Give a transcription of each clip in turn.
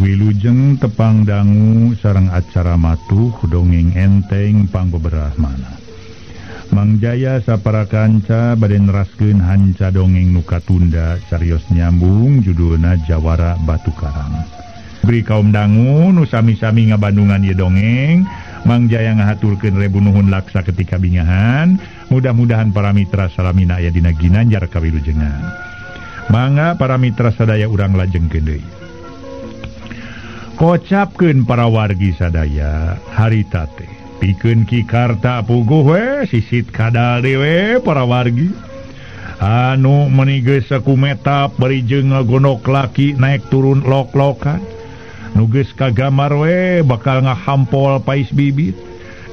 Wilujeng tepang dangu sareng acara matuh dongeng enteng pangbeberah mana. Mang Jaya sapara kanca bade neraskeun hanca dongeng nuka tunda carios nyambung judulna Jawara Batu Karang. Beri kaum dangu nu sami-sami ngabandungan ieu dongeng, Mang Jaya ngahaturkeun rebu nuhun laksa ketika bingahan. Mudah-mudahan para mitra salamina aya dina ginanjar kawilujengan. Mangga para mitra sadaya urang lajengkeun deui. Kocapkeun para wargi sadaya harita teh pikeun Ki Karta puguh we sisit kadal dewe para wargi anu meuni geus sakumetap bari jeung ngagonok laki naik turun lok-lokan nu geus kagamar we bakal ngahampol pais bibit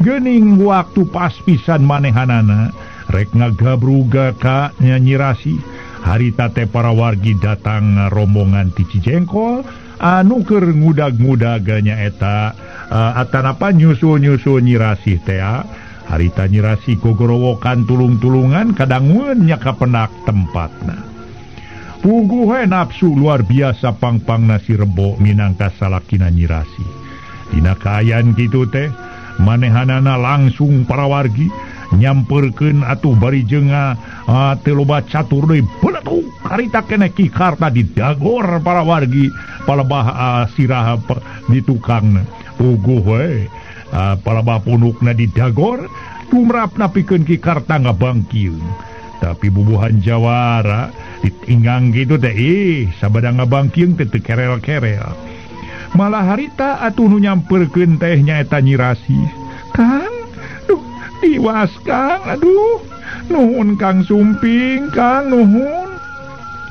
geuning waktu pas pisan manehanana rek ngagabruga ka Nyi Rasi. Harita teh para wargi datang rombongan ti Cijengkol anu keur ngudag-ngudaganya eta atanapa nyusul-nyusul Nyi Rasi teh. Harita Nyi Rasi gogorowokan tulung-tulungan kadangun nya ka penak tempatna. Puguh we nafsu luar biasa pangpangna si Rebo minangka salakina Nyi Rasi. Dina kaayaan kitu teh manehanana langsung para wargi nyamperkeun atuh bari jeung teu loba catur deui beuletuk harita keneh Ki Karta didagor para wargi palebah sirah di tukangna. Puguh we palebah punukna didagor tumrapna pikeun Ki Karta ngabangkieun. Tapi bubuhan jawara ditinggang gitu teh sabada ngabangkieun teh teu kerel-kerel. Malah harita atuh nu nyamperkeun teh nyaeta Nyi Rasi. Kang, diwas Kang, aduh nuhun Kang Sumping, Kang nuhun.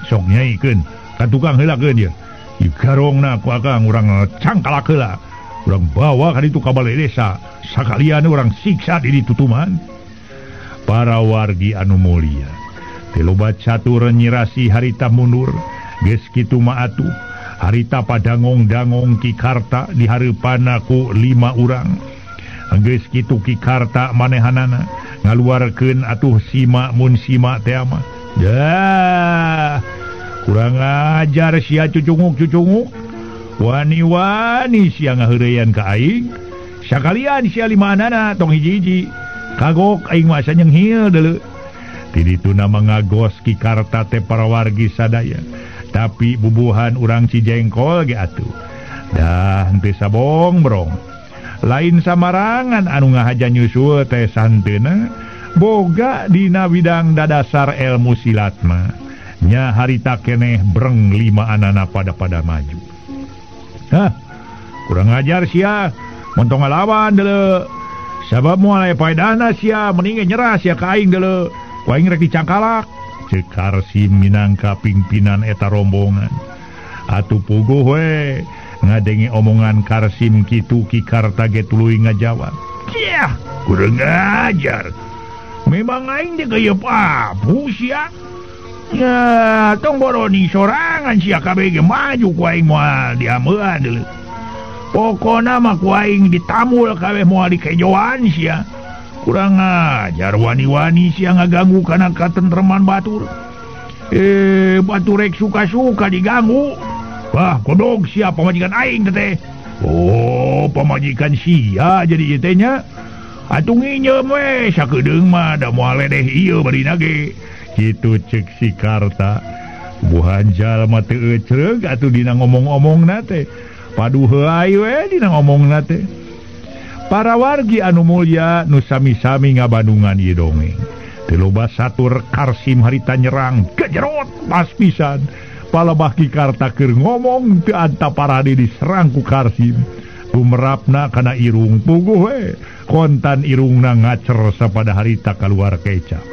Sok nyaikeun ka tukang heulakeun dia. Ieu garongna ku Akang urang cangkalak heula. Urang bawa ka ditu ka balai desa, sakalian urang siksa di tutuman. Para wargi anu mulia, teu loba catur Nyi Rasi harita mundur. Geus kitu mah atuh harita padangong-dangong Ki Karta di hareupanna ku 5 urang. Geus kitu Ki Karta manehanana ngaluarkeun atuh simak mun simak teh mah. Dah kurang ajar sia cucunguk-cucunguk. Wani-wani sia ngaheureyan ka aing. Sakalian sia 5 anana tong hiji-hiji. Kagok aing mah asa nyenghil deuleu. Ti dituna mangagos Ki Karta teh para wargi sadaya. Tapi bubuhan urang Cijengkol ge atuh dah henteu sabong brong. Lain samarangan anu ngahaja nyusul teh santeuna boga dina bidang dadasar ilmu silat mah nya harita keneh breng 5 anana pada maju. Hah, kurang ajar sia montong ngalawan deuleu. Sabab moal aya paedahna sia mending nyerah sia ka aing deuleu. Ku aing rek dicangkalak. Cek Karsim minangka pimpinan eta rombongan. Atuh puguh we ngadenge omongan Karsim kitu Ki Karta ge tuluy ngajawab. Kiah, kurang ajar. Memang aing teh geuyeub abu sia. Ya, tong boroni sorangan sia kabeh ge maju ku aing moal diameuan deuleu. Pokona mah ku aing ditamul kabeh moal dikejoan sia. Kurang ajar wani-wani sia ngaganggu kana katentreman batur. Batur rek suka-suka diganggu. Wah, kodog sia pamajikan aing teh. Oh, pamajikan sia jadi ieu teh nya. Atuh nginyeum we sakedeung mah da moal ledeh ieu barina ge. Kitu ceuk si Karta. Buhan jalma teu eceug atuh dina ngomong-omongna teh. Padu heuai we dina ngomongna teh. Para wargi anu mulia nu sami-sami ngabandungan ieu dongeng. Teu loba satur Karsim harita nyerang gejerot pas pisan. Palebah Ki Karta keur ngomong teu antaparade diserang ku Karsim. Tumrapna kana irung puguh we. Kontan irungna ngacer sapada harita kaluar kecap.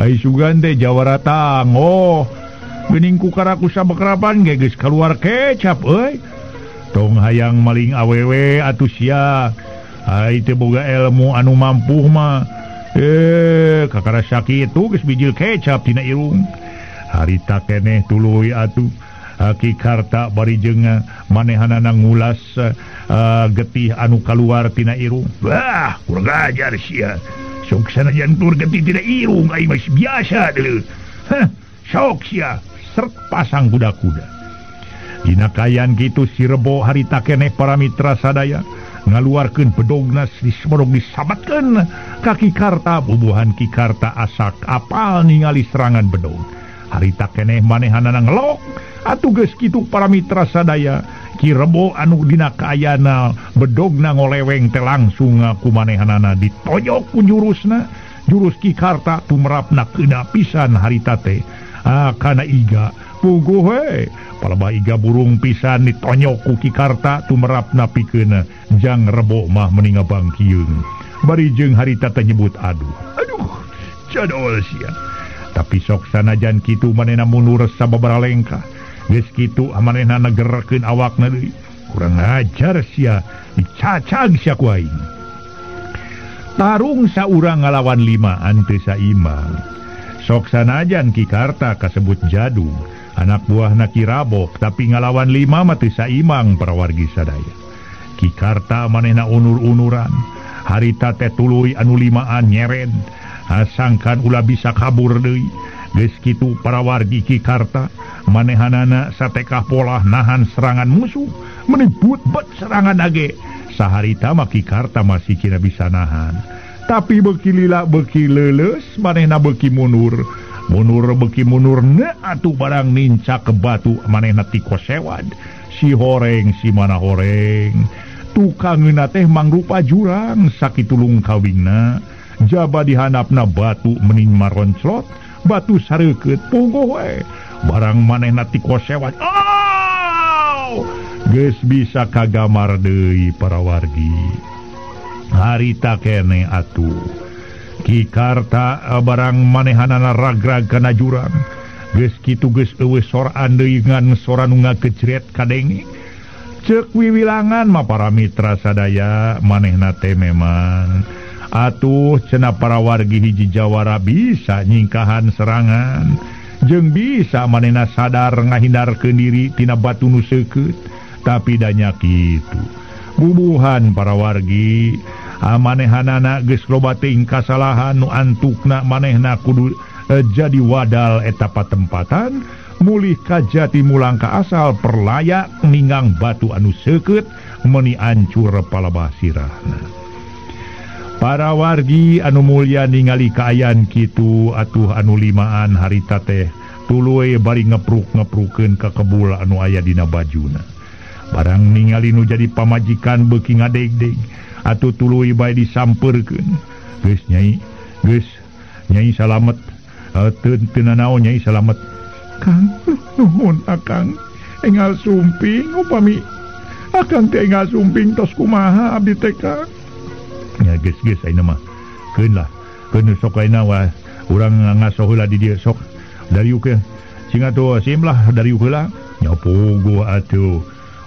Ai sugan teh Jawara tangoh. Geuning ku karaku sabekrapan ge geus kaluar kecap euy. Tong hayang maling awewe atuh sia. Ai teu boga ilmu anu mampuh mah. Kakara sakitu geus bijil kecap tina irung. Harita keneh tuluy atuh. Ki Karta bari jeung manehanana ngulas getih anu kaluar tina irung. Wah, kurang ajar sia. Sok sanajan tur getih tina irung aing mah biasa deuleu. Sok sia seret pasang kuda-kuda. Dinakayan gitu si Rebo harita keneh para mitra sadaya ngaluarkeun bedogna dismorog disabatkeun ka Kikarta. Bubuhan Kikarta asak apal ningali serangan bedog. Harita keneh manehanana ngelok atuh geus kitu para mitra sadaya Ki Rebo anu dina kaayana bedogna ngoleweng teh langsung kumanehanana ditojok ku jurusna. Jurus Kikarta tumrapna keuna pisan harita teh kana iga puguh we palebah iga burung pisan ditonyok ku Kikarta tumrapna pikeun jang Rebo mah meni ngabangkieung. Bari jeung harita teh nyebut aduh jadol sia. Tapi sok sanajan kitu manehna mundur sababaraha lengkah. Geus kitu manehna negerkeun awakna deui. Kurang ajar sia dicacag sia ku aing. Tarung saurang ngalawan 5 teu saimbang. Sok sanajan Kikarta kasebut jadung, anak buahna Ki Rabok, tapi ngalawan 5 mah teu saimbang para wargi sadaya. Kikarta manehna unur-unuran, harita teh tuluy anu 5an nyeren, asangkan ulah bisa kabur deui. Geus kitu para wargi Kikarta manehanana satekah pola nahan serangan musuh, menibut bet serangan age. Saharita mah Kikarta masih kira bisa nahan. Tapi beuki lila beuki leuleus manehna beuki mundur beuki mundur atuh barang nincak ke batu manehna ti kosewad. Si horeng si mana horeng tukangeuna teh mangrupa jurang sakitulung kawingna. Jaba dihandapna batu mening maronclot batu sareukeut puguh we barang manehna ti kosewad. Geus bisa kagamar deui para wargi. Harita kene atuh Kikarta barang manehanana ragrag kana jurang. Geus kitu geus eueuh soraan deui ngan sora nu ngagejret kadenge. Ceuk wiwilangan mah para mitra sadaya manehna teh memang atuh cenah para wargi hiji jawara bisa nyingkahan serangan jeung bisa manehna sadar ngahindarkeun diri tina batu nu seukeut. Tapi danya kitu bubuhan para wargi manehanana geus loba teuing kasalahan nu antukna manehna kudu jadi wadal eta patempatan mulih ka jati mulang ka asal perlayak ninggang batu anu seukeut meuni ancur palebah sirahna. Para wargi anu mulya ningali kaayaan kitu atuh anu 5an harita teh tuluy bari ngepruk-ngeprukeun ka kebul anu aya dina bajuna. Barang ningali nu jadi pamajikan beuki ngadeg-deg atuh tuluy bae disampeurkeun. Geus nyai salamet. Teu naon nyai salamet. Kang nuhun akang enggal sumping upami akang teh enggal sumping tos kumaha abdi teh Kang. Ya geus ayeuna mah keun lah keun sok ayeuna wah urang ngaso heula di dieu sok dari ukeun sing atuh sim lah dari heula nya puguh atuh.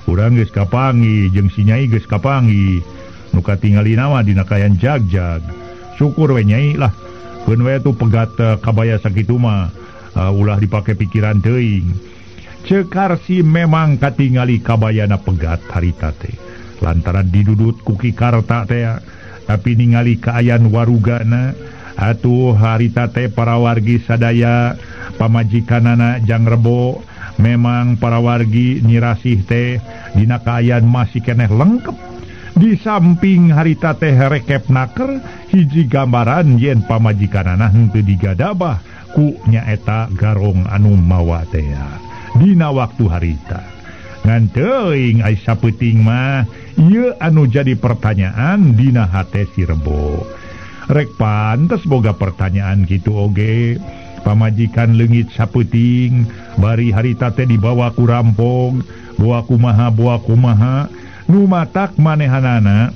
Urang geus kapangi jeung si nyai geus kapangi nu katingalina mah dina kayan jag-jag. Syukur we nyai lah keun we tu pegat kabaya sakitu mah ulah dipake pikiran teuing. Cekar si memang katingali kabayana pegat harita teh lantaran didudut ku Kikarta teh. Tapi ningali kaayaan warugana atuh harita teh para wargi sadaya pamajikanana jang Rebo memang para wargi nyirasih teh dina kaayaan masih keneh lengkep. Di samping harita teh rekep naker hiji gambaran yen pamajikanana henteu digadabah ku nyaeta garong anu mawa teh dina waktu harita. Ngan teuing ai sapeuting mah ieu anu jadi pertanyaan dina hate si Rebo. Rek pantes boga pertanyaan kitu oge. Pamajikan leungit sapeuting bari harita teh dibawa ku rampong bawa kumaha nu matak manehanana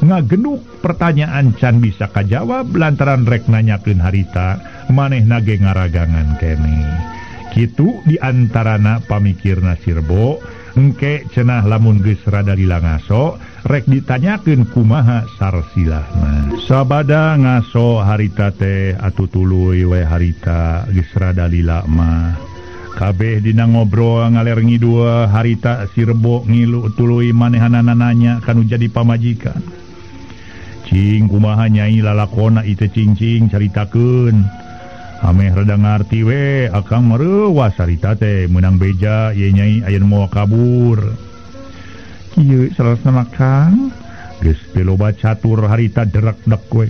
ngagenduk pertanyaan can bisa kajawab lantaran rek nanyakeun harita manehna ge ngaragangan kene. Kitu diantarana pamikirna si Rebo engke cenah lamun geus rada lila ngaso rek ditanyakeun kumaha sarsilahna. Sabada ngaso harita teh atuh tuluy we harita geus rada lila mah kabeh dina ngobrol ngaler ngidul harita si Rebo ngilu tuluy manehanana nanya kanu jadi pamajikan. Cing kumaha nyai lalakona ieu cing-cing caritakeun. Ameh rada ngarti we akang merewas harita teh menang beja ye nyai aya mau kabur. Kieu salasana Kang geus teu loba catur harita derek-dek we.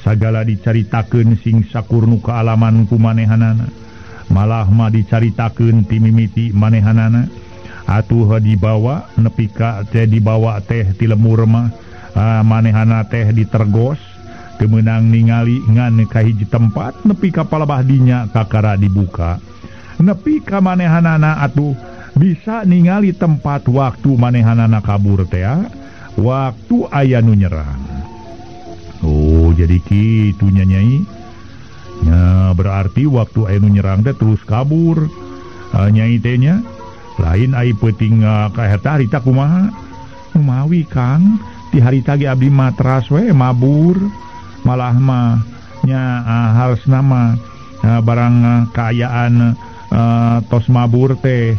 Sagala dicaritakeun sing sakur nu kaalaman ku manehanana. Malah mah dicaritakeun ti mimiti manehanana. Atuh dibawa nepi ka teh dibawa teh ti lemur mah manehana teh ditergos. Kemenang ningali ngan ka hiji tempat nepi ka palebah dinya kakara dibuka. Nepi ka manehanana atuh bisa ningali tempat waktu manehanana kabur teh waktu aya nu nyerang. Oh jadi kitu nya Nyai. Nya berarti waktu aya nu nyerang teh terus kabur. Nyai teh nya lain ai peuting ka eta harita kumaha? Umawi Kang, ti harita ge abdi matras we mabur. Malah mah nya halsna mah barang kaayaan tos mabur teh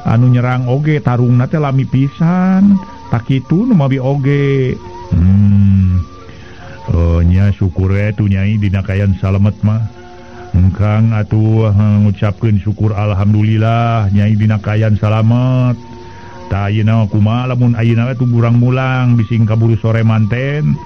anu nyerang oge tarungna teh lami pisan tak kitu nu mabi oge. Nya syukur tu Nyai dina kayan salamet mah engkang atuh ngucapkeun syukur alhamdulillah Nyai dina kayan salamet. Ta ayeuna kumaha lamun ayeuna tu burang mulang bising kaburu sore manten.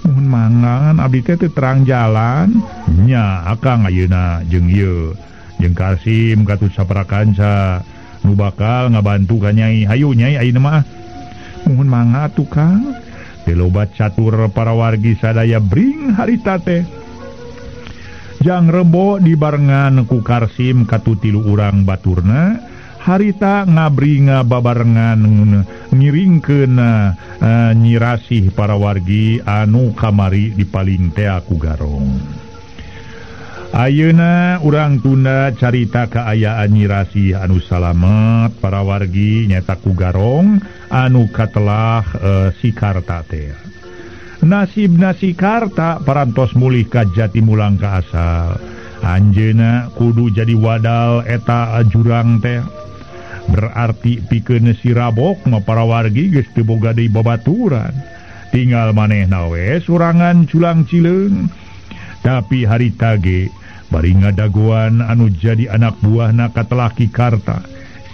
Mohon mangan abdi teh terang jalan nya akang ayeuna jeung ieu jeung Kasim katut saparakanca nu bakal ngabantu ka Nyai. Hayu Nyai ayeuna mah mohon mangga atuh Kang. Teu loba catur para wargi sadaya bring harita teh. Jang rembo dibarengan ku Kasim katut 3 urang baturna. Harita ngabri ngababarengan ngiringkeun Nyi Rasih para wargi anu kamari dipaling teh ku Garong. Ayeuna urang tunda carita kaayaan Nyi Rasih anu salamet para wargi nyata ku Garong anu katelah si Karta teh. Nasibna si Karta parantos mulih ka Jatimulang ka asal. Anjeuna kudu jadi wadal eta jurang teh. Berarti pikeun si Rabok mah para wargi geus teu boga deui babaturan. Tinggal manehna we sorangan culang cileung. Tapi harita ge bari ngadagoan anu jadi anak buahna katelah Ki Karta.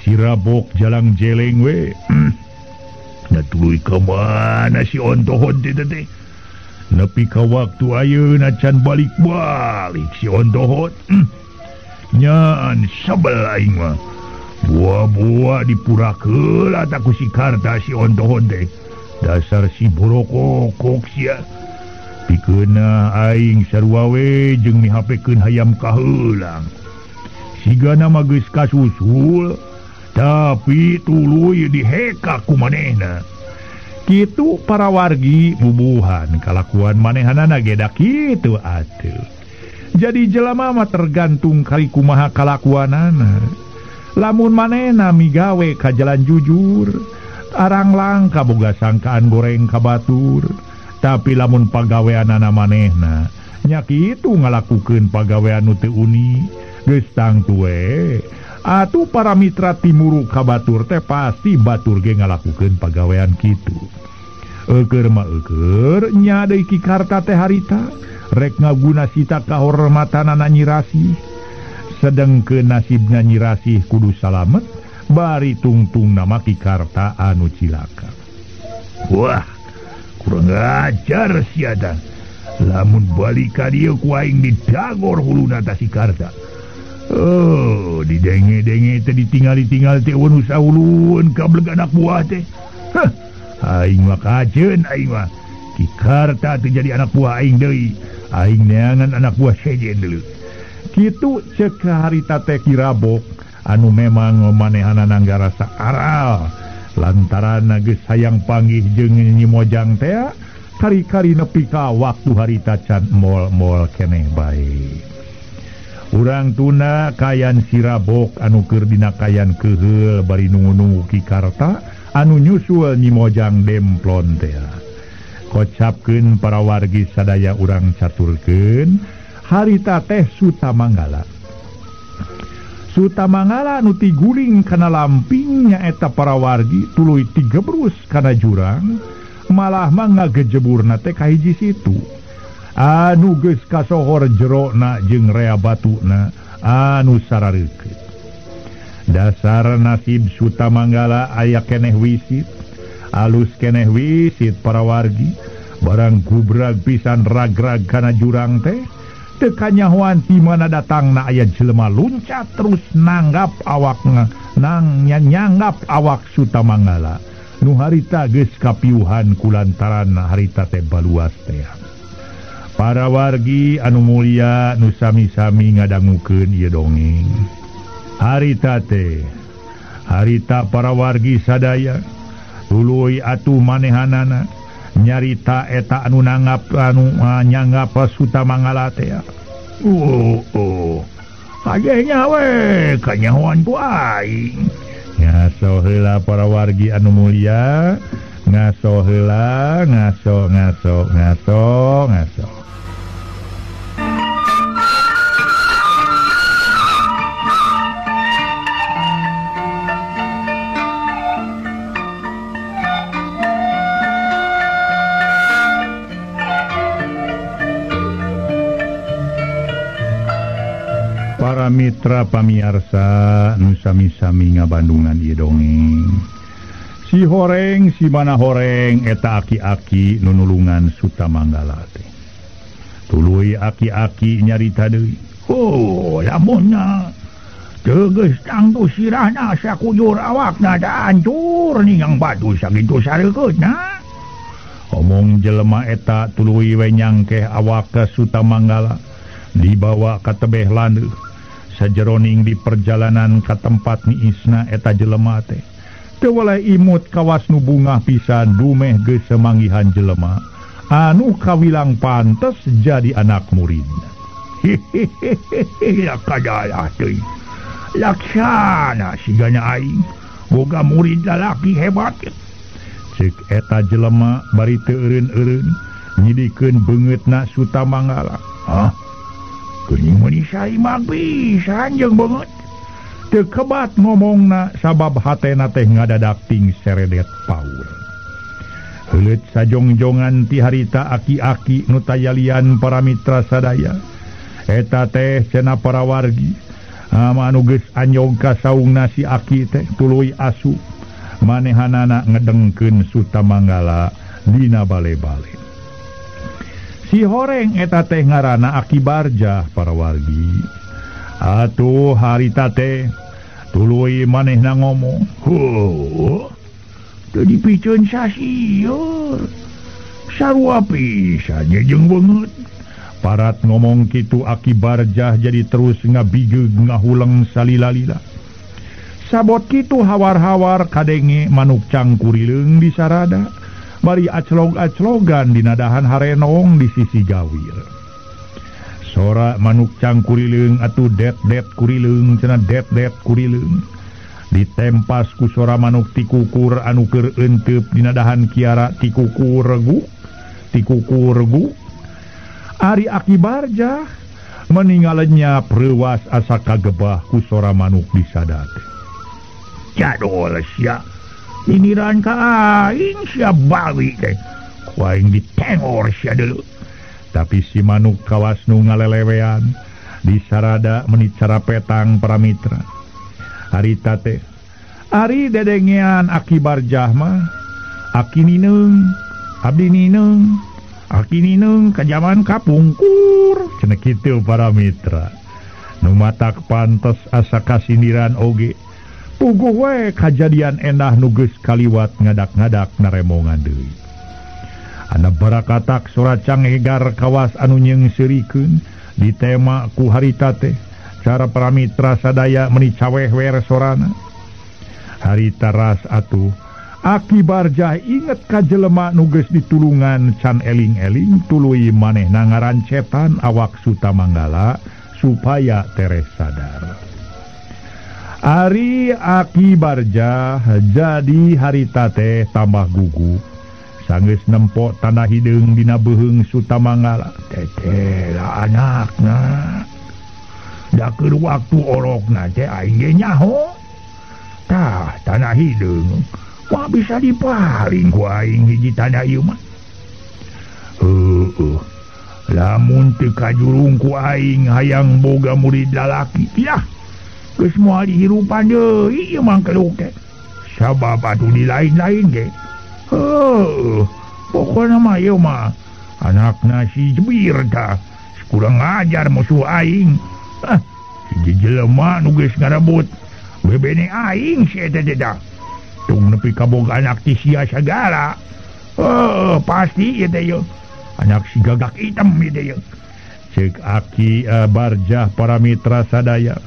Si Rabok jalang jeleng we. Da tuluy ka mana si ontohon teh teh. Nepi ka waktu ayeuna can balik-balik si ontohon. Nyaan sabel aing mah. Buah-buah dipurakeul eta ku si Karta si ontohon teh. Dasar si borokokok sia. Pikeunna aing sarua we jeung mihapekeun hayam kaheulang. Sigana mah geus kasusul, tapi tuluy diheka ku manehna. Kitu para wargi bubuhan kalakuan manehanana ge da kitu atuh. Jadi jelema mah tergantung kali kumaha kalakuanana. Lamun manehna migawe ka jalan jujur, arang langka boga sangkaan goreng ka batur. Tapi lamun pagaweanana manehna nya kitu ngalakukeun pagawean nu teu uni, geus tangtu we. Atuh para mitra timuru ka batur teh pasti batur ge ngalakukeun pagawean kitu. Eukeur mah eukeur nya deui Ki Karta teh harita rek ngaguna sita kahormatanana Nyi Rasih. Sedengkeun nasibna Nyi Rasih kudu salamet bari tungtung nama Ki Karta anu cilaka. Wah, kurang ajar sia da. Lamun balik ka dieu ku aing didagor huluna ta si Karta. Oh, didenge-denge teh ditinggal-tinggal teh ulun saulueun ka beleg anak buah teh. Hah, aing mah kajeun aing mah. Ki Karta teh jadi anak buah aing deui. Aing neangan anak buah sejen deuleu. Kitu ceuk harita teh Ki Rabok anu memang manehana nanggara saaral lantaran geus hayang panggih jeung Nyi Mojang teh kari-kari nepi ka waktu harita can mol-mol keneh bae. Urang tuna kayan si Rabok anu keur dina kayan keheul bari nunggu-nunggu Ki Karta anu nyusul Nyi Mojang demplon teh. Kocapkeun para wargi sadaya urang caturkeun harita teh Sutamanggala. Sutamanggala anu tiguling kana lamping nyaeta para wargi tuluy tigebrus kana jurang malah mah ngagejeburna teh ka hiji situ. anu geus kasohor jerona jeung rea batuna anu sarareukeut. Dasar nasib Sutamanggala aya keneh wisit, alus keneh wisit para wargi, barang gubrag pisan ragrag kana jurang teh, teu kanyahoan ti mana datangna aya jelema luncat terus nanggap awakna, nyanggap awak Sutamanggala. Nu harita geus kapiuhan kulantaran harita teh baluas teh. Para wargi anu mulia nu sami-sami ngadangukeun ieu dongeng. Harita teh, harita para wargi sadaya, tuluy atuh manehanana nyarita eta anu nanggap anu nyanggap Sutamanggala teh. Kayaknya we kanyahoan ku aing. Ngaso heula para wargi anu mulia, ngaso heula, ngaso. Para mitra pamiarsa nu sami-sami ngabandungan ieu dongeng. Si horeng si mana horeng eta aki-aki nu nulungan Sutamanggala teh. Tuluy aki-aki nyarita deui. Lamunna teu geus tangtu sirahna sakujur awakna da hancur ningang batu sakitu sareukeutna. Omong jelema eta tuluy we nyangkeh awak ka Sutamanggala dibawa ka tebeh landeuh. Sajeroning di perjalanan ka tempat niisna eta jelema teh teu waleh imut kawas nu bungah pisan dumeh geus semanggihan jelema anu kawilang pantes jadi anak muridna. Ya kadaya teuing laksana sigana aing boga murid lalaki hebat. Ceuk eta jelema bari teu eureun-eureun nyidikeun beungeutna Sutamanggala. Geuning menisai magpisan jeung beungeut. Teu kebat ngomongna sabab hatena teh ngadadak ting seredet paur. Heuleut sajongjongan ti harita aki-aki nu tayalian para mitra sadaya. Eta teh cenah para wargi anu geus anyog ka saungna si aki teh tuluy asu manehanana ngedengkeun Sutamanggala dina bale-bale. Si horeng eta teh ngaranna Aki Barjah para wargi. Atuh harita teh tuluy manehna ngomong. Teu dipikeun sasieur. Sarua pisan jeung beungeut. Parat ngomong kitu Aki Barjah jadi terus ngabigeg ngahuleng salila-lila. Sabot kitu hawar-hawar kadenge manuk cangkurileung di sarada. Bari aclog-aclogan dina dahan harenong di sisi gawir. Sora manuk cangkurileung atuh det-det kurileung cenah det-det kurileung. Ditempas ku sora manuk tikukur anu keur euteup dina dahan kiara tikukur regu. Ari Aki Barjah meningalnya preuwas asa kagebah ku sora manuk di sadate. Jadol sia iniran ka aing sia bawi teh. Ku aing ditengor sia deuleu. Tapi si manuk kawas nu ngalelewean di sarada menit carapetang para mitra. Harita teh ari dedengean Aki Barjah mah Aki nineung, abdi nineung, Aki nineung ka jaman kapungkur cenah kitu para mitra. Nu matak pantes asa kasindiran oge. Puguh we kajadian endah nu geus kaliwat ngadak-ngadak naremongan deui. Ana barakatak soracang egar kawas anu nyeungseurikeun di tema ku harita teh cara para mitra sadaya meuni caweh-wer sorana. Harita ras atuh Aki Barjah inget ka jelema nu geus ditulungan can eling-eling tuluy manehna ngarancetan awak Sutamanggala supaya teres sadar. Ari Aki Barjah jadi harita teh tambah gugup sanggeus nempo tanda hideung dina beuheung Sutamanggala. Teteh lah anakna da keur waktu orokna teh aing ge nyaho tah tanah hideung wah bisa diparing ku aing hiji tanah ieu mah. lamun teu kajurung ku aing hayang boga murid lalaki yah geus moal dihirupan deui ieu mangkeluk teh sabab atuh di lain-lain ge pokona mah ieu mah anakna si Jebir tah kurang ajar musuh aing si jelema nu geus ngarebut bebene aing si eta teh tung nepi ka boga anak ti sia sagala pasti ieu teh anak si gagak hitam ieu ceuk Aki Barjah para mitra sadaya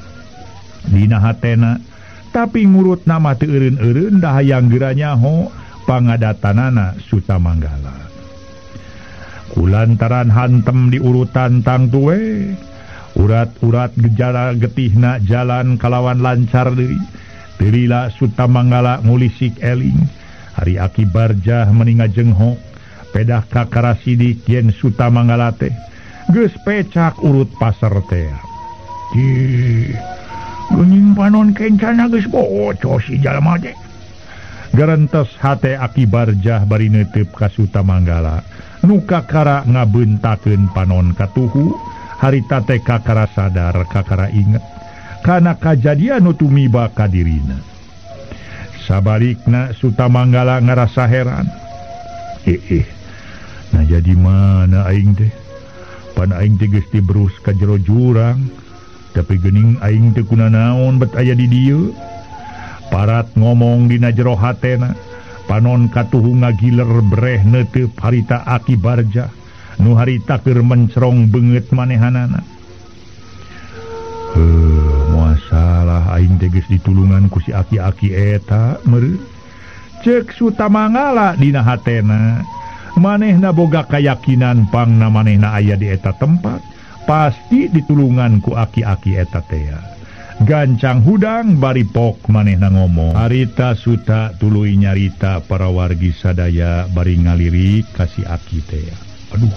dina hatena tapi ngurut nama teu eureun-eureun da hayang geura nyaho pangadatanana Sutamanggala kulantaran hantem di urutan tang tuwe urat-urat gejala getihna jalan kalawan lancar deui Tirila Sutamanggala ngulisik eling hari Aki Barjah meninga jenghok pedah kakara sidik yen Sutamanggala teh geus pecak urut pasar teh geuning panon kencana geus bocor si jalma teh garentes hate Aki Barjah bari neuteup ka Sutamanggala nu kakara ngabeuntakeun panon katuhu harita teh kakara sadar kakara inget kana kajadian nu tumiba ka dirina sabalikna Sutamanggala ngarasa heran nah jadi mana aing teh pan aing teh geus diberus ka jero jurang tapi geuning aing teh kunanaon bet aya di dieu parat ngomong dina jero hatena panon katuhu ngagiler breh neuteup harita Aki Barjah nu harita keur mencrong beungeut manehanana moal salah aing teh geus ditulungan ku si aki-aki eta meureun ceuk Sutamanggala dina hatena manehna boga kayakinan pangna manehna aya di eta tempat pasti ditulungan ku aki-aki eta teh gancang hudang bari pok manehna ngomong harita Suta tuluy nyarita para wargi sadaya bari ngalirik ka si Aki teh aduh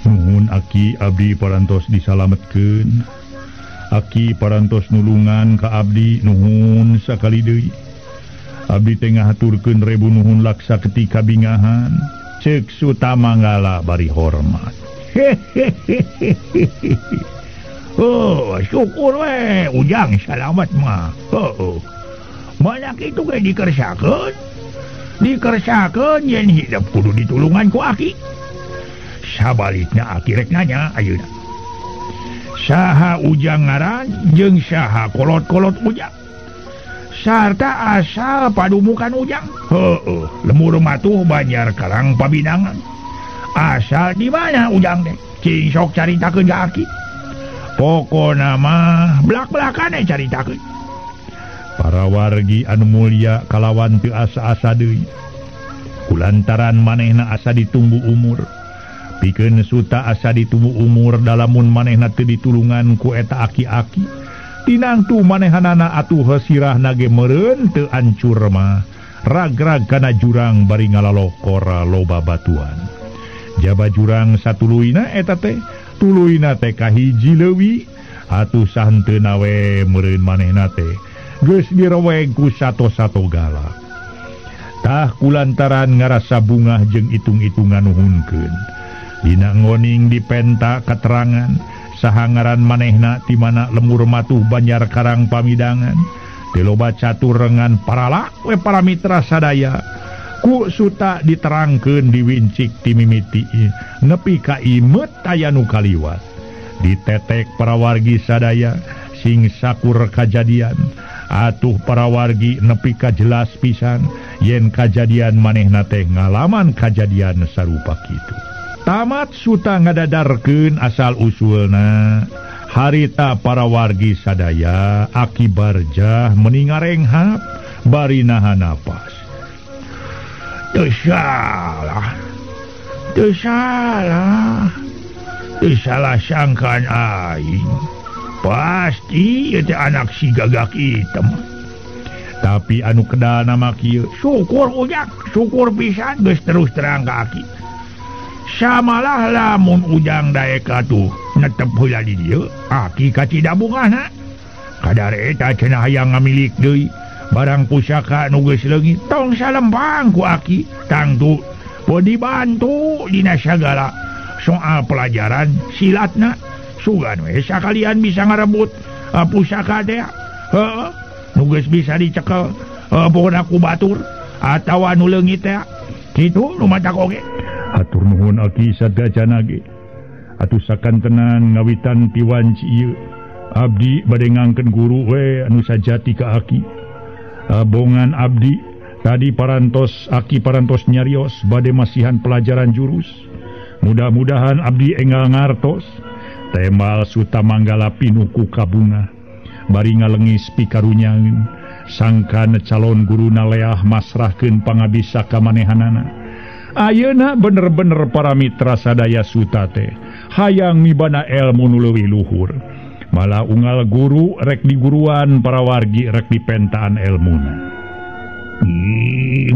nuhun Aki abdi parantos disalametkeun Aki parantos nulungan ka abdi nuhun sakali deui abdi teh ngahaturkeun rebu nuhun laksa ketika bingahan ceuk Sutamanggala bari hormat syukur we ujang salamet mah banyak itu kayak dikersakeun yen hidup kudu ditulungan ku Aki sabalikna Aki rek nanya ayeuna saha ujang ngaran jeung saha kolot-kolot ujang sarta asal padumukan ujang lemur matuh Banjar Karang Pabinangan asal di mana ujang teh cing sok caritakeun ka Aki pokona mah belak-belakan caritakeun para wargi anu mulya kalawan teu asa-asa deui kulantaran manehna asa ditumbu umur pikeun Suta asa ditumbu umur dalamun manehna teu ditulungan ku eta aki-aki tinangtu manehanana atuh sirahna ge meureun teu ancur mah rag-rag kana jurang bari ngalalokor loba batuan jaba jurang satuluyna eta teh tuluyna teh kahiji leuwih atuh sahenteuna we meureun manehna teh geus direweg ku sato-sato galak tah kulantaran ngarasa bungah jeung itung-itungan nuhunkeun dina ngoning dipenta katerangan sahangaran manehna ti mana lemur matuh Banjar Karang Pamidangan teu loba catur rengan paralak we para mitra sadaya ku Suta diterangkeun diwincik ti mimiti nepi ka imet aya nu kaliwat ditetek para wargi sadaya sing sakur kajadian atuh para wargi nepi ka jelas pisan yen kajadian manehna teh ngalaman kajadian sarupa kitu tamat Suta ngadadarkeun asal usulna harita para wargi sadaya Aki Barjah meninga renghap bari nahan napas teu salah sangkaan aing pasti ieu teh anak si gagak hitam tapi anu kedana mah kieu syukur ujang syukur pisan geus terus terang ka Aki samalah lamun ujang daek atuh netep heula di dieu Aki kacidabungahna kadare eta cenah hayang ngamilik deui barang pusaka nu geus leungit tong salempang ku Aki tangtu podi bantu dina sagala soal pelajaran silatna sugan we sakalian bisa ngarebut pusaka teh nugas bisa dicekel pohon aku batur atau anu leungit teh kitu lumatak oge. Atur nuhun Aki Sadgajana ge atuh sakantenan ngawitan ti wanci ieu abdi bade ngangkeun guru we anu sajati ka Aki. Bongan abdi tadi parantos Aki parantos nyarios bade masihan pelajaran jurus. Mudah-mudahan abdi enggal ngartos temal Sutamanggala pinuku kabunga bari ngalengis pikarunyangeun sangkan calon guruna leah masrahkeun pangabisa ka manehanana. Ayeuna bener-bener para mitra sadaya Suta teh hayang mibana ilmu nu leuwih luhur. Malah unggal guru rek diguruan para wargi rek dipentaan ilmuna.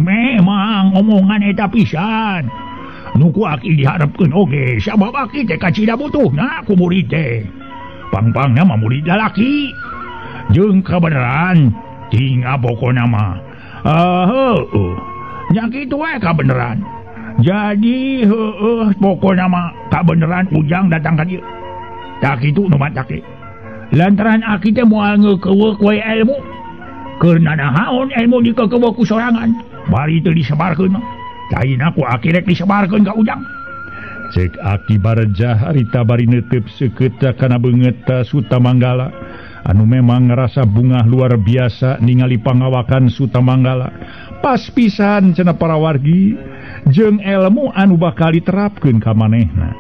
Memang omongan eta pisan. Nuku Aki diharapkeun oge sabab Aki teh kacida butuhna ku murid teh. Pang-pangna mah murid lalaki. Jeung kabeneran tinggal pokona mah. Nya kitu we kabeneran. Jadi pokona mah kabeneran ujang datang ka dieu. Tak kitu nu matake. Lantaran Aki teh moal ngeukeuk we ilmu. Keur nanahaon ilmu dikeukeuk ku sorangan. Bari teu disebarkeun mah. Caina ku Aki rek disebarkeun ka ujang. Cek Aki Barjah harita bari neuteup seukeut kana beungeut Sutamanggala anu memang ngerasa bungah luar biasa ningali pangawakan Sutamanggala. Pas pisan cenah para wargi jeung ilmu anu bakal diterapkeun ka manehna.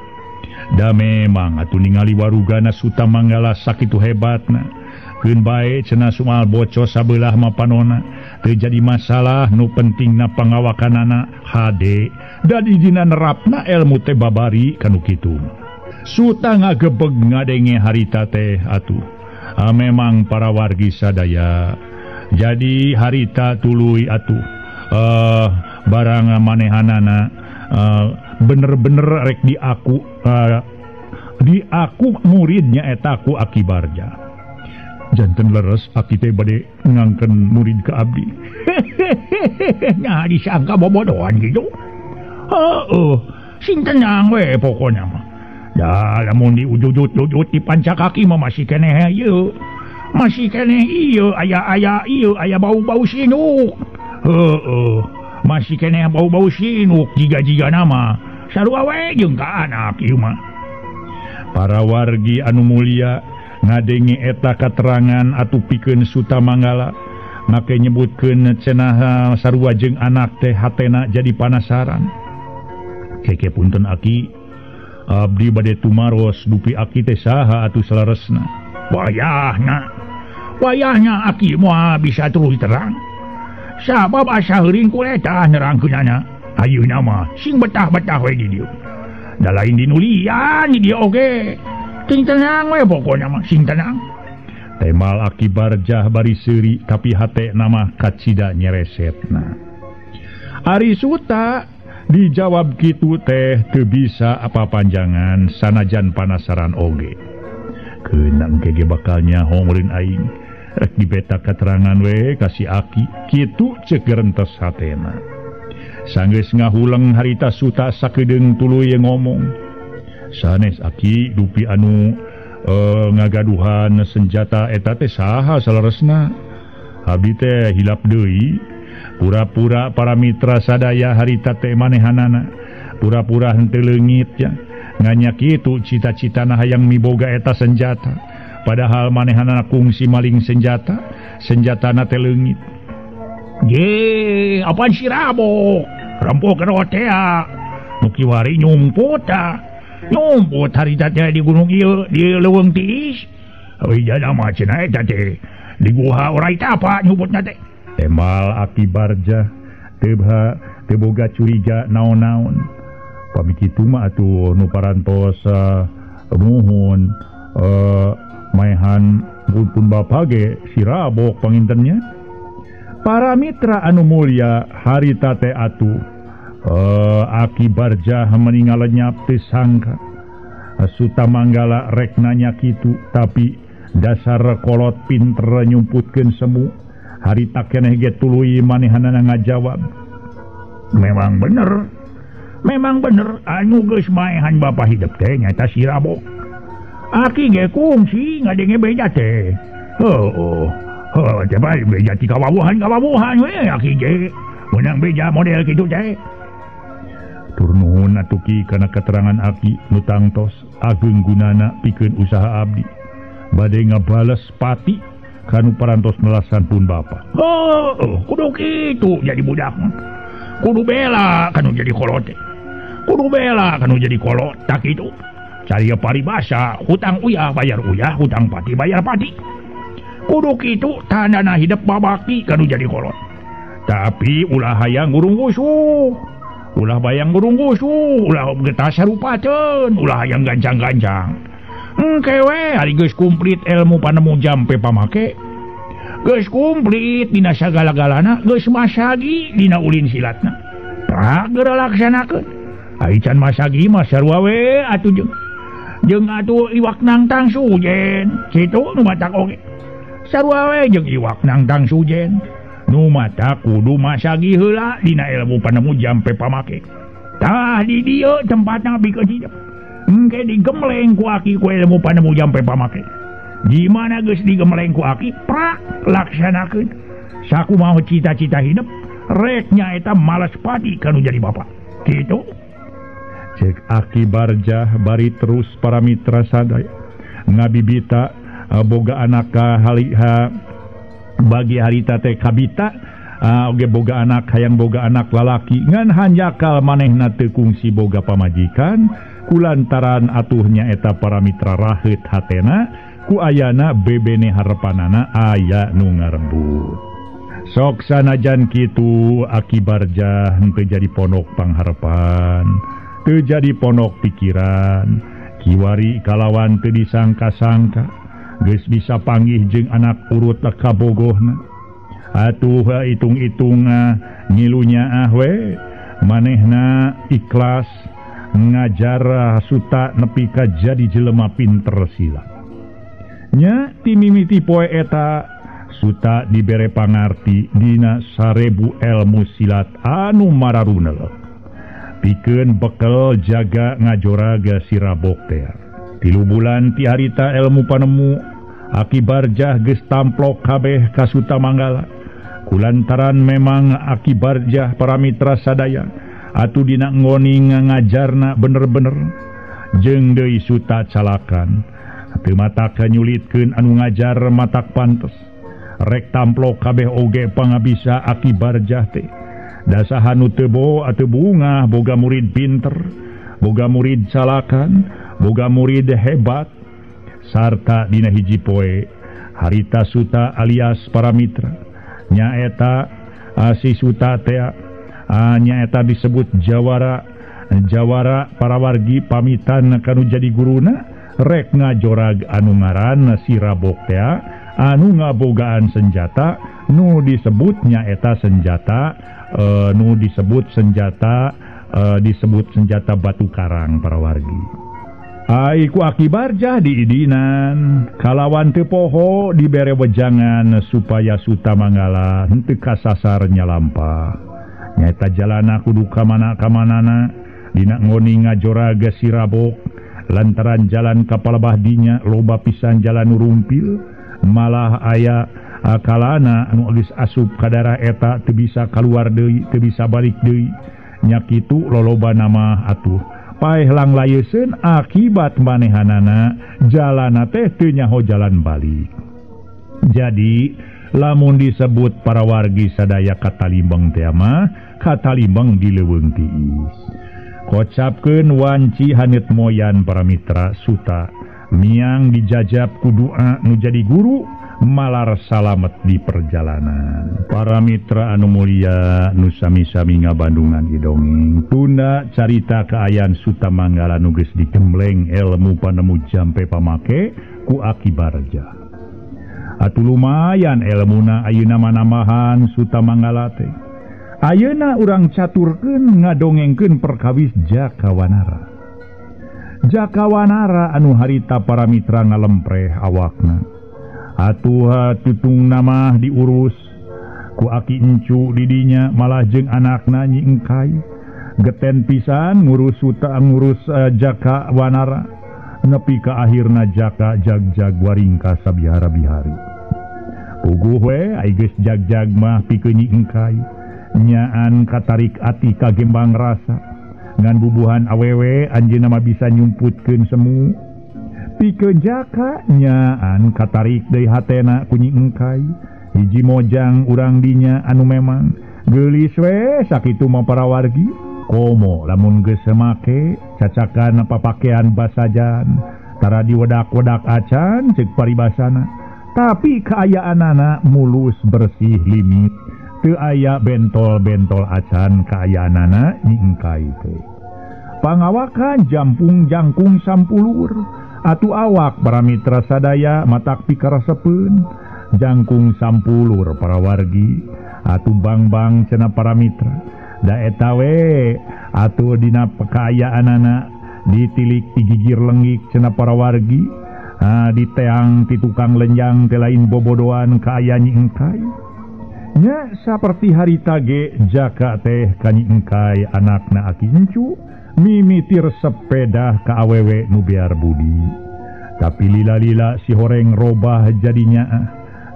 Da memang atuh ningali warugana Sutamanggala sakitu hebatna. Keun bae cenah soal bocos sabelah mapanona teu jadi masalah nu pentingna pangawakanana hade da di dina nerapna ilmu teh babari kanu kitu. Suta ngagebeg ngadenge harita teh atuh. Memang para wargi sadaya. Jadi harita tuluy atuh. Barang manehanana bener-bener rek di aku muridnya eta ku Aki Barjah. Janten leres Aki teh bade ngangkeun murid ke abdi. Nah disangka bobodohan gitu. Sing tenang we pokona mah. Da lamun diujut-ujut di panca kaki mah masih keneh ieu. Masih keneh ieu aya aya bau-bau sinuk. Masih keneh bau-bau sinuk jiga-jiga nama. Sarua we jeung ka anak ieu mah. Para wargi anu mulia ngadenge eta katerangan atuh pikeun Sutamanggala make nyebutkeun cenah sarua jeung anak teh hatena jadi panasaran. Keke punten Aki abdi bade tumaros dupi Aki teh saha atuh salaresna. Wayahna Aki moal bisa terus terang sabab asa heuring kuleta nerangkeunana ayeuna mah sing betah-betah we di dieu. Da lain dinulian di dieu oge. Sing tenang we pokona mah sing tenang. Temal Aki Barjah bari seuri tapi hate nama kacida nyeresetna. Ari Suta dijawab kitu teh teu bisa apa panjangan sanajan panasaran oge. Keunang kege bakal nyaho meureun aing rek dibeta katerangan we kasih Aki kitu ceuk gerentos hatena. Sanggeus ngahuleng harita Suta sakedeung tuluy ngomong. Sanes Aki dupi anu ngagaduhan senjata eta teh saha salaresna. Abdi teh hilap deui pura-pura para mitra sadaya harita teh manehanana pura-pura henteu leungit ya. Nganya kitu cita-citana hayang miboga eta senjata padahal manehanana kungsi maling senjatana teh leungit. Ye, apaan si Rabo? Rampokeun otea. Nu kiwari nyumput nyumput harita teh di gunung ieu di leuweung tiis. Jana mah cenah eta teh di guha orai tapa nyumputna teh. Temal Aki Barjah teu boga curiga naon-naon. Pami kitu mah atuh nu parantos muhun maehan pun bapa ge si Rabok pangintennya. Para mitra anu mulya harita teh atuh Aki Barjah meninggal lenyap teu sangka Sutamanggala rek nanya kitu tapi dasar kolot pinter nyumputkeun semu harita keneh ge tuluy manehanana ngajawab. Memang bener memang bener anu geus maehan Bapak hidup teh nyata si Rabok. Aki ge kungsi ngadenge beja teh. Teh bae beja ti kawawuhan we aki ge. Menang beja model kitu teh. Tur nuhun atuh Ki kana keterangan Aki nu tangtos ageung gunana pikeun usaha abdi. Bade ngabales pati kanu parantos nelasan pun Bapak. Kudu kitu jadi budak. Kudu bela kanu jadi kolot. Kudu bela kanu jadi kolot tak itu. Cari paribasa hutang uyah bayar uyah, hutang pati bayar pati. Kudu kitu tandana hidup babaki kanu jadi kolot. Tapi ulah hayang gurung gusuh. Ulah bayang gurung gusuh, ulah getas sarupateun, ulah hayang gancang-gancang. Kewe ari geus kumplit ilmu panemu jampe pamake. Geus kumplit dina sagala-galana, geus masagi dina ulin silatna. Tak geura laksanakeun. Ai can masagi mah sarua we atuh jeung atuh iwak nangtang sujen. Kitu nu matak oge. Sarua we jeung iwak nangtang sujen. Nu mata kudu masagi heula dina ilmu panemu jampe pamake. Tah di dieu tempatna bikeun hidup. Engke digemleng ku Aki ku ilmu panemu jampe pamake. Di mana geus digemleng ku Aki, prak laksanakeun. Sakumaha cita-cita hidup, rek nyaeta males pati kanu jadi bapak. Kitu. Cek Aki Barjah bari terus para mitra sadaya ngabibita boga anak haliha bagi harita teh kabita oge boga anak hayang boga anak lalaki ngan hanjakal manehna teu kungsi boga pamajikan kulantaran atuhnya eta para mitra raheut hatena ku ayana bebene harepanana aya nu ngarembut. Sok sanajan kitu Aki Barjah henteu jadi pondok pangharepan, teu jadi pondok pikiran, kiwari kalawan teu disangka-sangka geus bisa panggih jeung anak urut kabogohna. Atuh itung-itung ngilunya we manehna ikhlas ngajar suta nepi ka jadi jelema pinter silat. Nya ti mimiti poe eta suta dibere pangarti dina 1000 ilmu silat anu mararunel. Pikeun bekel jaga ngajoraga si Rabok teh. 3 bulan ti harita ilmu panemu Aki Barjah geus tamplok kabeh ka Suta Manggala. Kulantaran memang Aki Barjah para mitra sadaya atuh dina ngoni ngajarna bener-bener jeung deui Suta calakan. Teu matak nyulitkeun anu ngajar matak pantes. Rek tamplok kabeh oge pangabisa Aki Barjah teh. Dasaha nu teu atuh bunga boga murid pinter, boga murid calakan, boga murid hebat. Sarta dina hiji poe harita Suta alias para mitra nyaeta si Suta teh nyaeta disebut jawara para wargi pamitan kanu jadi guruna rek ngajorag anu ngaran si Rabok teh anu ngabogaan senjata nu disebut nyaeta senjata disebut senjata batu karang para wargi. Aiku Aki Barjah diidinan kalawan teu poho dibere wejangan supaya Suta Manggala henteu kasasar nyalampah. Nyaeta jalana kudu ka mana-kamanana dina ngoni ngajoraga si Rabok lantaran jalan ka palebah dinya loba pisan jalan nu rumpil malah aya kalana anu geus asup ka daerah eta teu bisa kaluar deui teu bisa balik deui nya kitu lolobana mah atuh paeh langlayeuskeun akibat manehanana jalana teh teu nyaho jalan balik. Jadi lamun disebut para wargi sadaya katalimbeng teh mah katalimbeng di leuweung tiis. Kocapkeun wanci haneut moyan para mitra Suta miang dijajab ku doa nu jadi guru malar salamet di perjalanan. Para mitra anu mulia nu sami-sami ngabandungan di dongeng tunda carita kaayaan Suta Manggala nu geus digembleng ilmu panemu jampe pamake ku Aki Barjah. Atuh lumayan ilmuna ayeuna manambahan Suta Manggala teh. Ayeuna urang caturkeun ngadongengkeun perkawis Jakawanara. Jakawanara anu harita para mitra ngalempreh awakna. Atuh tutung nama diurus ku Aki Encu didinya malah jeung anakna Nyi Engkai geten pisan ngurus utang ngurus Jaka Wanara nepi ka akhirna Jaka jag-jag waringka sabihara-bihari. Puguh we ai geus jag-jag mah pikeun Nyi Engkai nyaan katarik ati ka gembang rasa ngan bubuhan awewe anjeunna mah bisa nyumputkeun semu. Pikeun Jaka nyaan katarik deui hatena ku Nyi Engkai hiji mojang urang dinya anu memang geulis we sakitu mah para wargi komo lamun geus make cacakan papakean basajan tara diwedak-wedak acan ceuk paribasana tapi kaayaanana mulus bersih limit teu aya bentol-bentol acan kaayaanana Nyi Engkai teh pangawakan jampung jangkung sampulur atuh awak para mitra sadaya matak pikarasepeun jangkung sampulur para wargi atuh bang-bang cenah para mitra da eta we atuh dina kaayaanana ditilik digigir lenggik cenah para wargi diteang ti tukang lenjang teh lain bobodohan kaaya Nyi Engkai nya saperti harita ge Jaka teh ka Nyi Engkai anakna Aki Encu mimitir sepeda ka awewe nu bear budi tapi lila-lila si horeng robah jadinya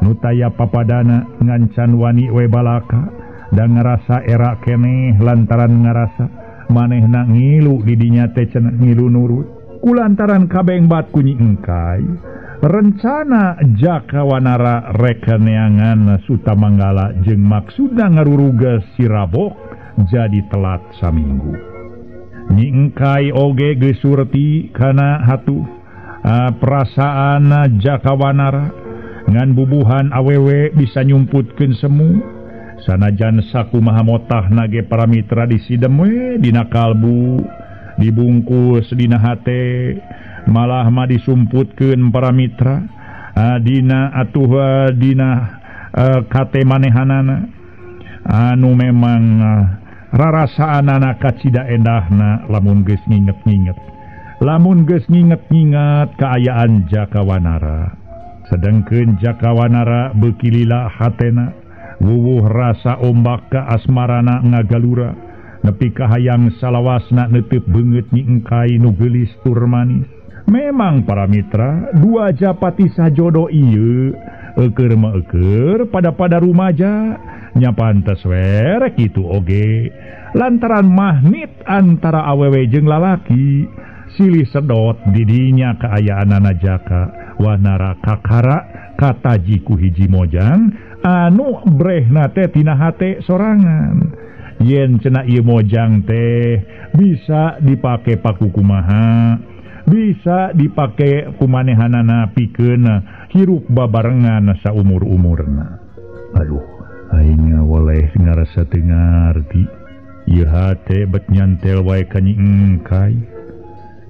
nu taya papadana ngancan wani we balaka dan ngerasa era keneh lantaran ngerasa manehna ngilu di dinya teh cenah ngilu nurut kulantaran kabengbat ku Nyi Engkai rencana Jaka Wanara rek neangan Sutamanggala jeung maksudna ngaruruga si Rabok jadi telat saminggu. Nyi Engkai oge geus surti kana hatuh perasaan Jaka Wanara ngan bubuhan awewe bisa nyumputkeun semu sanajan sakumaha motahna ge para mitra disidem we dina kalbu dibungkus dina hate malah mah disumputkeun para mitra dina atuh dina kate manehanana anu memang rarasaanana kacida endahna lamun geus nginget-nginget kaayaan Jaka Wanara sedengkeun Jaka Wanara beuki lila hatena wuwuh rasa ombak ka asmarana ngagalura nepi ka hayang salawasna neuteub beungeut Nyi Engkai nu geulis tur manis memang para mitra dua japati sajodo ieu eukeur mah eukeur pada rumaja nya pantes we rek kitu oge lantaran mahnit antara awewe jeung lalaki silih sedot didinya kaayaanana Jaka Wanara kakara kataji ku hiji mojang anu brehna teh tina hate sorangan yen cenah ieu mojang teh bisa dipake paku kumaha bisa dipake kumanehanana pikeun hirup babarengan saumur-umurna. Aduh aing woleh ngarasa teu ngarti ieu hate bet nyantel wae ka Nyi Engkai.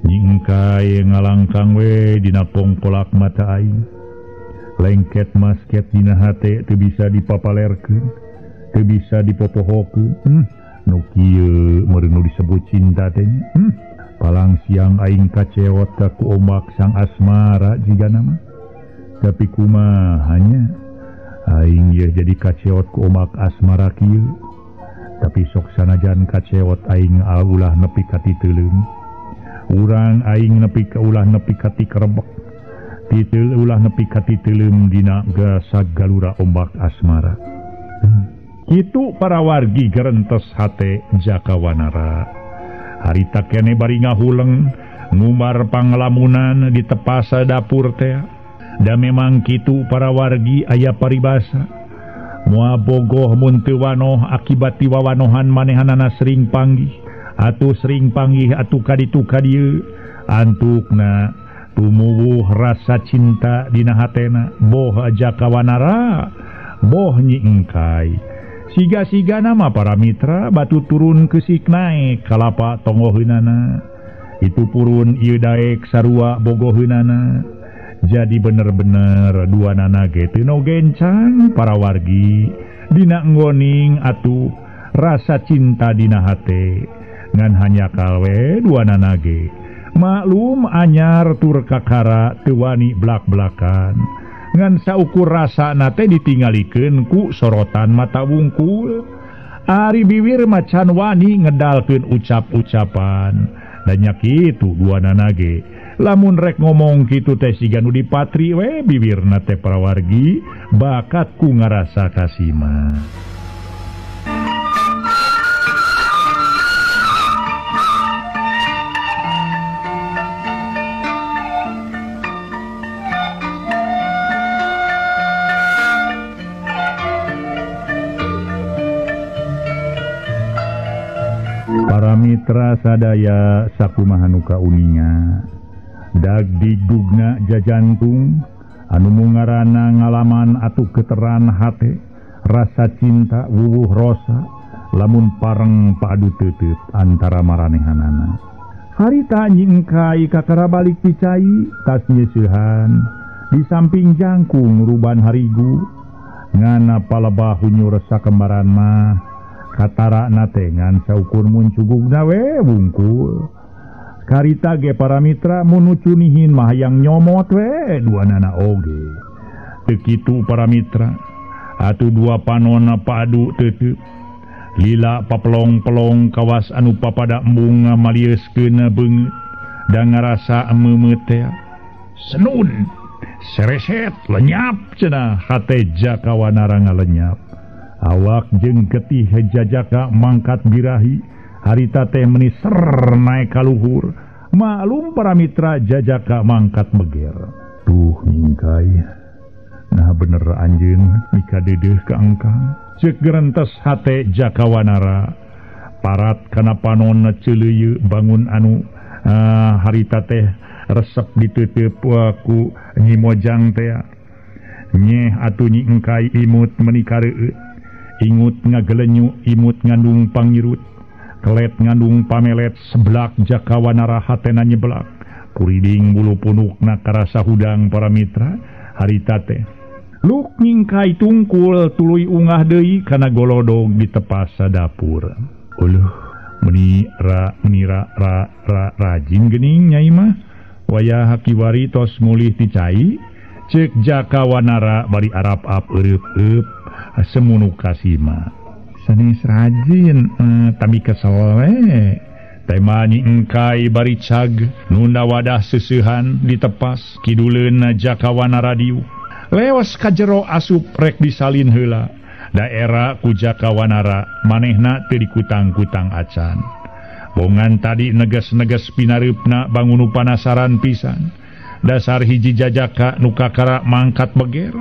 Nyi Engkai ngalangkang we dina pongkolak mata aing lengket masket dina hate teu bisa dipapalerkeun teu bisa dipopohokeun nu kieu meureun nu disebut cinta teh palang siang aing kacewot ka ku ombak sang asmara jigana mah tapi kumahanya aing ye jadi kacewot ku ombak asmara kieu tapi sok sanajan kacewot aing ulah nepi ka titeulung urang aing nepi ka ulah nepi ka ti kerebek titul ulah nepi ka titeulung dina sagalura ombak asmara kitu para wargi gerentes hate Jaka Wanara harita kene bari ngahuleng ngumbar panglamunan di tepasa dapur teh da memang kitu para wargi aya paribasa moal bogoh mun teu wanoh akibat tiwawanohan manehanana sering panggih atuh sering panggih atuh kaditu kadieu antukna tumuwuh rasa cinta dina hatena boh Jaka Wanara boh Nyi Engkai siga-siga nama para mitra batu turun kesik naik kalapa tonggoheunana itu purun ieu daek sarua bogoheunana jadi bener-bener dua nana ge teu no gencang para wargi dina nggoning atuh rasa cinta dina hate ngan hanya kalwe dua nana ge maklum anyar tur kakara teu wani blak-blakan ngan saukur rasa nate ditinggalikeun ku sorotan mata wungkul Ari bibir macan wani ngedalkeun ucap-ucapan danyak itu dua nanage lamun rek ngomong kitu teh siga nu dipatri we bibirna teh parawargi bakat ku ngarasa kasima. Para mitra sadaya sakumaha nu kauninya dag digugna jajantung anu mungarana ngalaman atuh keteran hate rasa cinta wuwuh rosa lamun pareng padu teuteut antara maranehanana. Harita nyingkai kakara balik picai tas nyeusehan di samping jangkung ruban harigu ngana palebah hunyur sakembaran mah katara natengan saukur muncugugna we bungkul. Karita ge para mitra munucu nihin mah yang nyomot we dua nana oge. Teu kitu para mitra, atuh dua panonna padu teuteup. Lila papelong-pelong kawas anu papada embung ngamalieskeun beungeut da ngarasa meumeut teh. Senun, sereset lenyap cenah hate Jakawanara ngalenyap. Awak jeung getih jajaka mangkat birahi harita teh meuni ser naek ka luhur. Maklum para mitra jajaka mangkat beger. Tuh nyingkai. Nah bener anjeun mika deudeuh ka engkang. Ceuk gerentes hate Jakawanara. Parat kana panonna ceuleuyeu bangun anu harita teh resep diteuteub ku Nyi Mojang teh. Nyeh atuh nyingkai imut meuni kareueut. Ingut ngagelenyu imut ngandung pangirut kelet ngandung pamelet seblak Jakawanara hatena nyeblak kuriding bulu punukna karasa hudang para mitra harita teh luk nyingkai tungkul tuluy ungah deui kana golodog di tepas sadapur. Uluh meuni rajin geuning nyai mah wayah kiwari tos mulih ti cai ceuk Jakawanara bari arap-ap eureub-eup semunu kasima. Sanes rajin tapi kesel we. Tema nyingkai bari cag nunda wadah seusehan ditepas kiduleunna Jakawanara diu. Leos ka jero asup rek disalin heula. Daerah ku Jakawanara manehna teu dikutang-kutang acan. Bongan tadi neges-neges pinareupna bangun panasaran pisan. Dasar hiji jajaka nu kakara mangkat beger.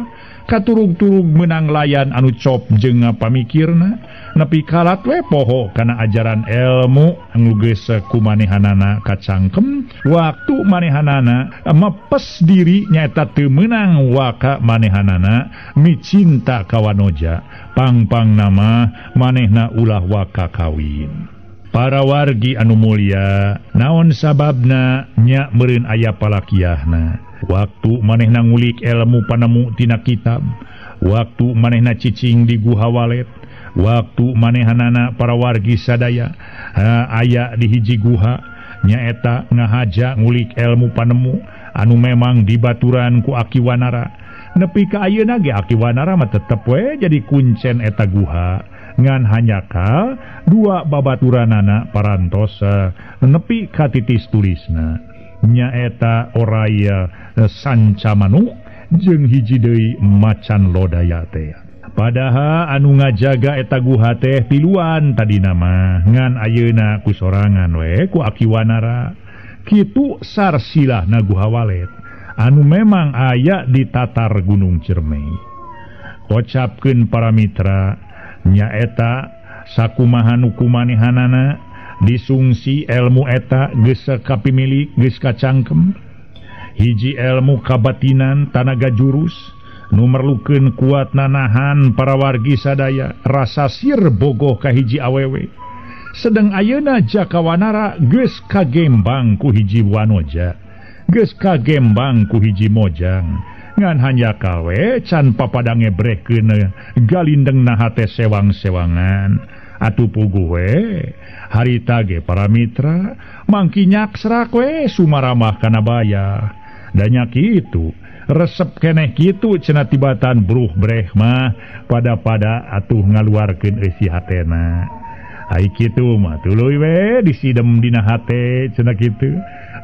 Katurug-turug menang layan anu cop jeung pamikirna nepi kalat we poho kana ajaran ilmu anu geus kumanehanana kacangkem waktu manehanana mepes diri nyaeta teu meunang waka manehanana micinta kawanoja pang-pang nama manehna ulah waka kawin. Para wargi anu mulya naon sababna nya meureun aya palakiahna. Waktu manehna ngulik ilmu panemu tina kitab, waktu manehna cicing di guha walet, waktu manehanana para wargi sadaya aya di hiji guha nyaeta ngahaja ngulik ilmu panemu anu memang dibaturan ku Akiwanara. Nepi ka ayeuna ge Akiwanara mah tetep we jadi kuncen eta guha ngan hanyakal dua babaturanana parantos nepi ka titis tulisna. Nyaeta oraya sanca manuk jeung hiji deui macan lodaya teh. Padahal anu ngajaga eta guha teh tiluan tadi nama ngan ayeuna ku sorangan we ku Akiwanara. Kitu sarsilahna guha walet anu memang aya di tatar Gunung Ciremay. Kocapkeun para mitra nyaeta sakumaha nu kumanehanana disungsi ilmu eta geus kapimilik geus kacangkem. Hiji ilmu kabatinan tanaga jurus nu merlukeun kuat nanahan para wargi sadaya rasa sir bogoh ka hiji awewe. Sedeng ayeuna Jakawanara geus kagembang ku hiji wanoja, geus kagembang ku hiji mojang. Ngan hanyakal we can papada ngebrekeun galindengna hate sewang-sewangan. Atuh puguh we harita ge para mitra mangki nyaksrak we sumaramah kana bayah dannya kitu resep keneh kitu cenah tibatan bruh breh mah pada atuh ngaluarkeun isi hatena ai kitu mah tuluy we disidem dina hate cenah kitu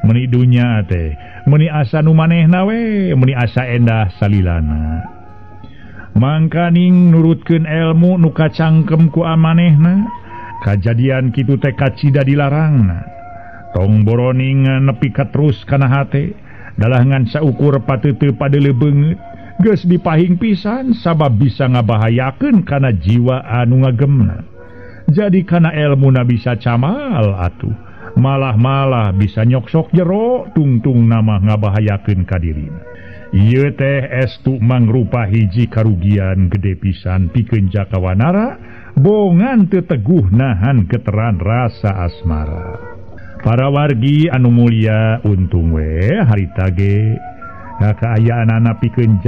meuni dunya teh meuni asa nu manehna we meuni asa endah salilana mangkaning nurutkeun ilmu nu kacangkem ku amanehna kajadian kitu teh kacida dilarangna tong boroning nepi ka terus kana hate dalangan saukur pateuteul padele beungeut geus dipahing pisan sabab bisa ngabahayakeun kana jiwa anu ngagemna jadi kana ilmuna bisa camal atuh malah bisa nyoksok jero tungtung nama ngabahayakeun ka dirina ieu teh estu mangrupa hiji karugian gede pisan pikeun Jakawanara bongan teu teguh nahan keteran rasa asmara. Para wargi anu mulia untung we harita ge kaayaanana pikeun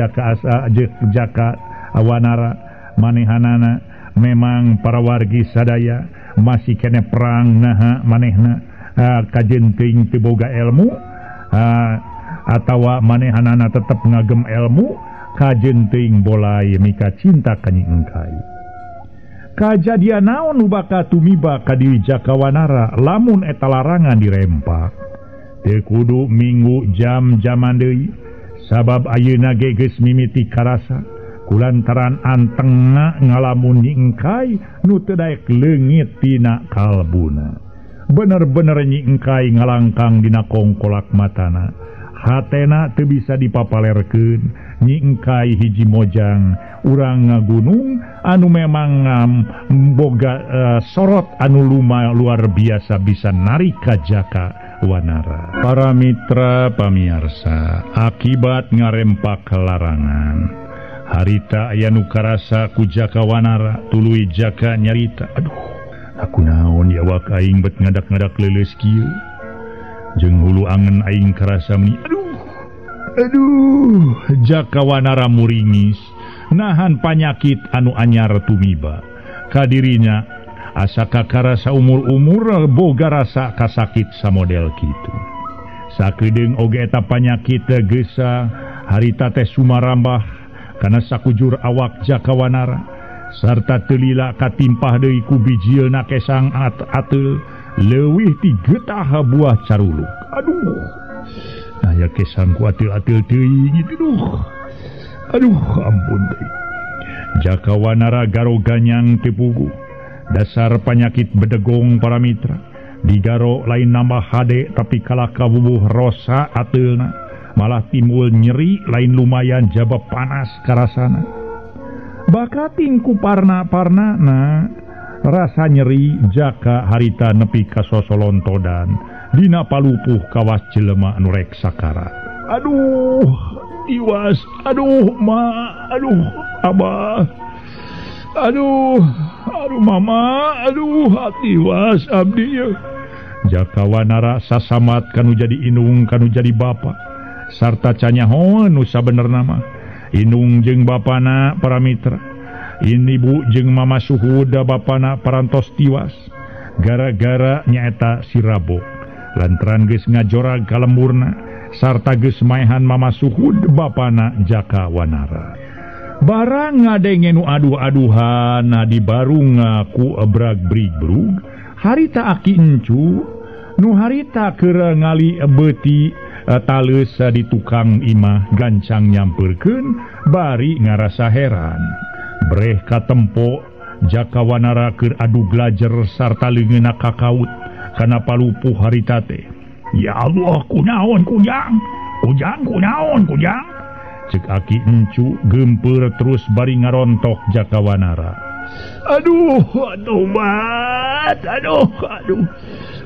Jakawanara manehanana memang para wargi sadaya masih kene perang naha manehna kajenteuing teu boga ilmu atawa manehanana tetep ngagem ilmu kajenteuing bolai mika cinta ka Nyi Engkai. Kajadian naon nu bakal tumiba ka diri Jakawanara lamun eta larangan dirempak teu kudu minggu jam-jaman deui sabab ayeuna ge geus mimiti karasa kulantaran antengna ngalamun Nyi Engkai nu teu daek leungit tina kalbuna bener-bener Nyi Engkai ngalangkang dina kongkolak matana hatena teu bisa dipapalerkeun Nyi Engkai hiji mojang urang ngagunung anu memang boga sorot anu luar biasa bisa narik ka Jakawanara. Para mitra pamiarsa akibat ngarempak larangan harita aya nu karasa ku Jakawanara tuluy Jaka nyarita aduh aku naon ya wak aing bet ngadak-ngadak leuleus kieu jeung hulu angen aing karasa meni aduh Jakawanara muringis nahan panyakit anu anyar tumiba kadirinya asa kakarasa umur-umur boga rasa kasakit samodel kitu sakedeung oge eta panyakit geus harita teh sumarambah kana sakujur awak Jakawanara sarta teu lila katimpah deui ku bijieuna kesang ateul leuwih ti getah buah caruluk aduh aya kesang ku ateul-ateul teuing gitu aduh ampun deh. Jakawanara garo ganyang tepugu dasar penyakit bedegong para mitra digaro lain nambah hade tapi kalaka bubuh rosa ateulna malah timbul nyeri lain lumayan jaba panas karasana bakating ku parna na rasa nyeri Jaka harita nepi ka sosolontodan dina palupuh kawas jelema anu rek sakarat aduh tiwas aduh ma aduh abah aduh mama aduh tiwas abdi Jakawanara sasamat kanu jadi inung kanu jadi bapa sarta canyahoan nu sabenerna mah inung jeung bapana para mitra ini bu jeung mama suhuda bapana parantos tiwas gara-gara nyaeta si Rabo lantaran geus ngajorag ka lemburna sarta geus maehan mama suhud bapana Jakawanara barang ngadenge nu aduh-aduhan dibarung ku brag brigrug harita aki encu nu harita keur ngali beuti taleus di tukang imah gancang nyampeurkeun bari ngarasa heran breh katempo Jakawanara keur adu glajer sarta leungeunna kakaut kana palupuh harita teh ya Allah kunaon kujang kunaon kujang cek aki encu gempeur terus bari ngarontok Jakawanara aduh bat aduh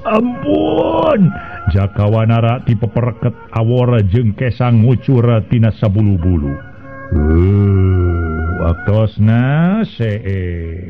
ampun Jakawanara dipepereket awor jeung kesang ngucur tina sabulu-bulu waktosna see